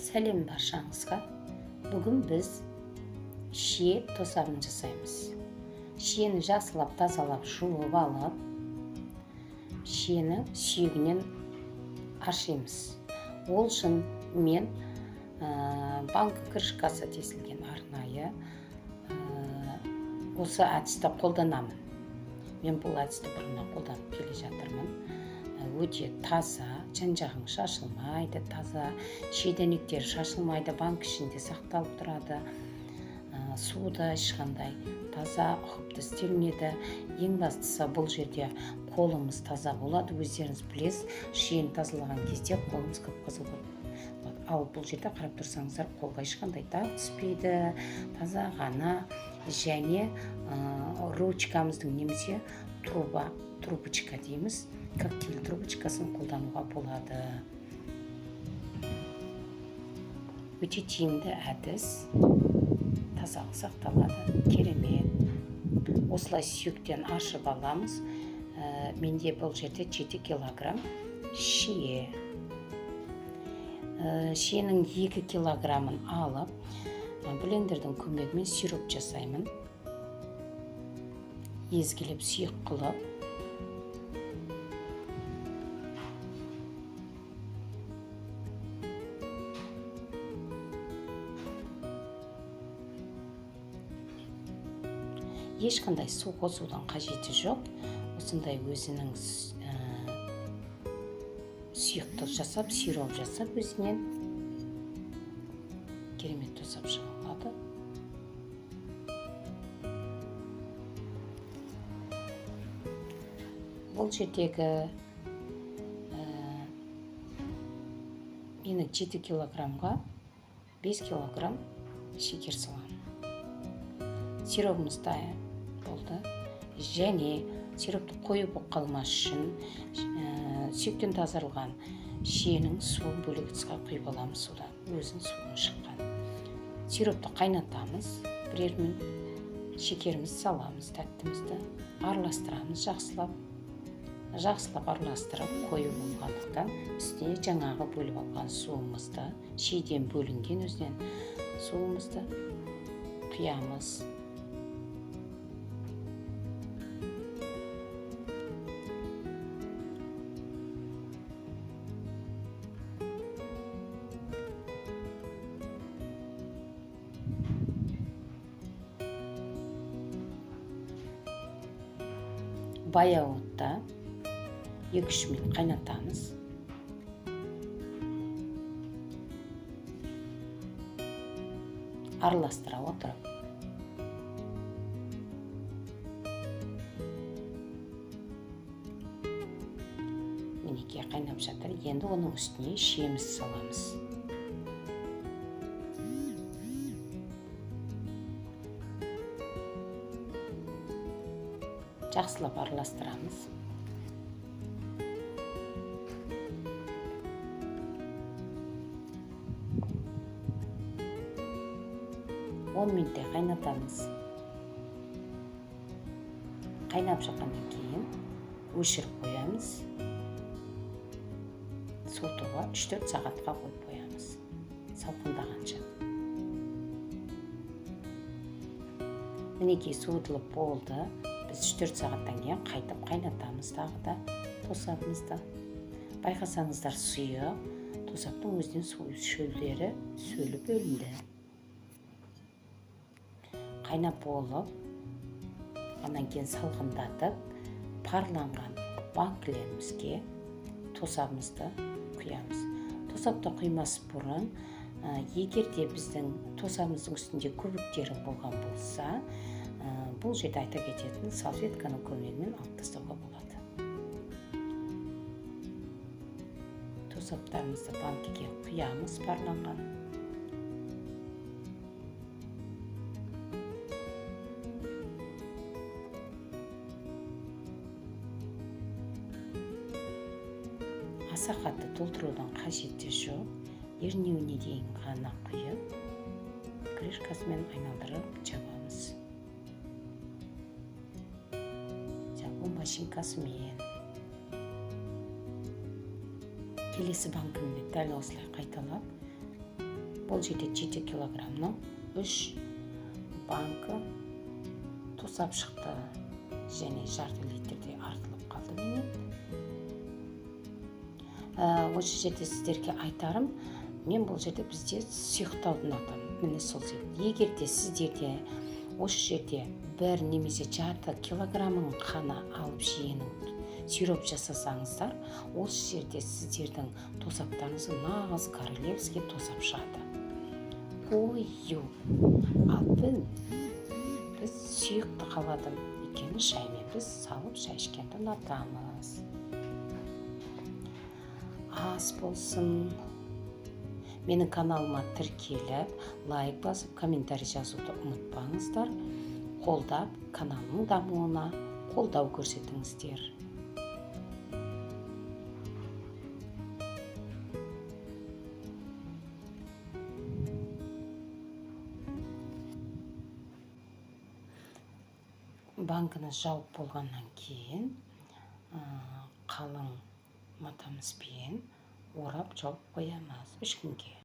Сәлем баршаңызға. Бүгін біз шие тосабын жасаймыз. Шиені жақсылап тазалап жуып алып, шиені сүйегінен аршимыз. Ол үшін мен банка крышкасы тесілген арнайы осы әдісті қолданамын. Мен бұл әдісті бұрыннан қолданып келе жатырмын. Өте таза, жан-жағың шашылмайды, таза, шиеденектер шашылмайды, банк ішінде сақталып тұрады. Суда ешқандай таза, ұқыпты істелінеді. Ең бастысы бұл жерде қолымыз таза болады. Өздеріңіз білесіз, шиені тазалаған кезде қолымыз қып-қызыл болады. Ал бұл жерде қарап тұрсаңыздар, қолға ешқандай дақ түспейді, таза ғана, және ручкамыздың немесе трубочка дейміз, коктейль трубочкасын қолдануға болады. Өте тиімді әдіс, тазалық сақталады, керемет. Осылай сүйектен ашып аламыз. Менде бұл жерде 7 килограмм шие. Шиенің 2 килограммын алып, блендердің көмегімен сироп жасаймын. Езгілеп сұйық қылып, ешқандай су қосудың қажеті жоқ. Осындай өзінің сұйықтық жасап, сироп жасап, өзінен керемет тосап шығарылады. Бұл жердегі менің 7 килограммға 5 килограмм шекер саламын. Сиробымыз дайын болды. Және сиропты қою болып қалмас үшін сүйектен тазарылған шиенің суын бөлек ыдысқа құйып аламыз, судан өзінің суын шыққан. Сиропты қайнатамыз, бірер минут шекерімізді саламыз, тәттімізді араластырамыз, жақсылап араластырып, қою болғандықтан үстіне жаңағы бөліп алған суымызды, шиеден бөлінген өзінен суымызды құямыз. Баяу отта 2-3 минут қайнатамыз. Араластыра отырып. Мінекей қайнап жатыр. Енді оның үстіне шиемізді саламыз. Жақсылап араластырамыз. Он минуттай қайнатамыз. Қайнап жатқаннан кейін өшіріп қоямыз. Суытуға 3-4 сағатқа қойып қоямыз. Салқындағанша. Мінекей суытылып болды. Біз 3-4 сағаттан кейін қайтып қайнатамыз тағы да тосабымызды. Байқасаңыздар, сұйық, тосаптың өзінен шөлдері сөлі бөлінді. Қайнап болып, анан кейін салқындатып, парланған банкілерімізге тосабымызды құямыз. Тосапты құймас бұрын, егер де біздің тосабымыздың үстінде көбіктері болған болса, бұл жерде айта кететін салфетканың көмегімен алып тастауға болады. Тосаптарымызды банкіге құямыз парланған. Аса қатты толтырудың қажеті жоқ. Ернеуіне дейін ғана құйып, крышкасымен айналдырып жабамыз. Машинкасымен. Келесі банкімді дәл осылай қайталап, Бұл жерде 7 килограмның 3 банкі тосап шықты, және жарты литрде артылып қалды менен. Осы жерде сіздерге айтарым, мен бұл жерде бізде сұйықтауды ұнатамын. Міне сол себепті. Егер де сіздерде осы жерде 1 немесе жарты килограмның қана алып жиенің сироп жасасаңыздар, осы жерде сіздердің тосаптарыңыз нағыз королевский тосап шығады. Қою. Ал біз сұйықты қаладым екені шаймен біз салып шай ішкенді ұнатамыз. Ас болсын. Менің каналыма тіркеліп, лайк басып, комментарий жазуды ұмытпаңыздар. Қолдап, каналымның дамуына қолдау көрсетіңіздер. Банкіні жауып болғаннан кейін қалың матамызбен орап жауып қоямыз 3 күнге.